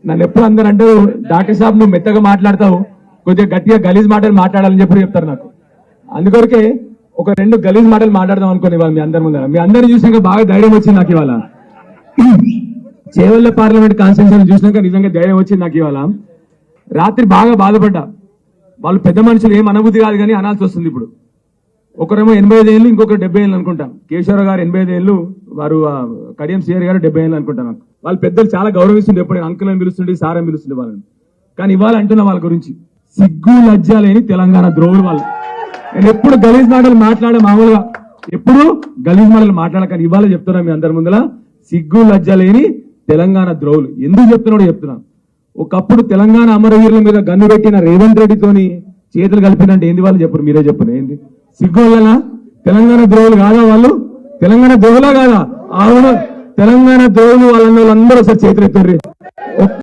నన్ను ఎప్పుడు అందరూ అంటారు డాక్టర్ సాబ్ నువ్వు మెత్తగా మాట్లాడతావు, కొద్దిగా గట్టిగా గలీజ్ మాటలు మాట్లాడాలని చెప్పి చెప్తారు నాకు. అందుకొరకే ఒక 2 గలీజ్ మాటలు మాట్లాడదాం అనుకుని ఇవాళ మీ అందరి ముందర. మీ అందరిని చూసినాక బాగా ధైర్యం వచ్చింది నాకు ఇవాళ. చేవెళ్ళ పార్లమెంట్ కాన్స్టిట్యూన్సీ చూసినాక నిజంగా ధైర్యం వచ్చింది నాకు ఇవాళ. రాత్రి బాగా బాధపడ్డా. వాళ్ళు పెద్ద మనుషులు ఏం అనుభూతి కాదు కానీ అనాల్సి వస్తుంది. ఇప్పుడు ఒకరేమో 85 ఏళ్ళు, ఇంకొకరు 70 ఏళ్ళు అనుకుంటా. కేశవరావు గారు 85 ఏళ్ళు, వారు కడియం సిఆర్ గారు 70 ఏళ్ళు అనుకుంటా. నాకు వాళ్ళు పెద్దలు చాలా గౌరవిస్తుండే, ఎప్పుడు అంకుల్ అని పిలుస్తుండే, సార్ అని పిలుస్తుండే వాళ్ళని. కానీ ఇవాళ అంటున్నా వాళ్ళ గురించి సిగ్గు లజ్జ లేని తెలంగాణ ద్రోహులు వాళ్ళు. నేను ఎప్పుడు గలీజ్ మాటలు మాట్లాడే, మామూలుగా ఎప్పుడు గలీజ్ మాటలు మాట్లాడకని ఇవాళ చెప్తున్నా మీ అందరి ముందర, సిగ్గు లజ్జ లేని తెలంగాణ ద్రోహులు. ఎందుకు చెప్తున్నాడో చెప్తున్నా. ఒకప్పుడు తెలంగాణ అమరవీరుల మీద గన్ను పెట్టిన రేవంత్ రెడ్డితోని చేతులు కలిపినంటే ఏంది వాళ్ళు చెప్పరు, మీరే చెప్పరు. ఏంది సిగ్గు వల్లనా? తెలంగాణ ద్రోహులు కాదా వాళ్ళు? తెలంగాణ ద్రోహులా కాదా? అవును, తెలంగాణ ద్రోహులు వాళ్ళందరూ ఒకసారి చేతులు ఎత్తుర్రి.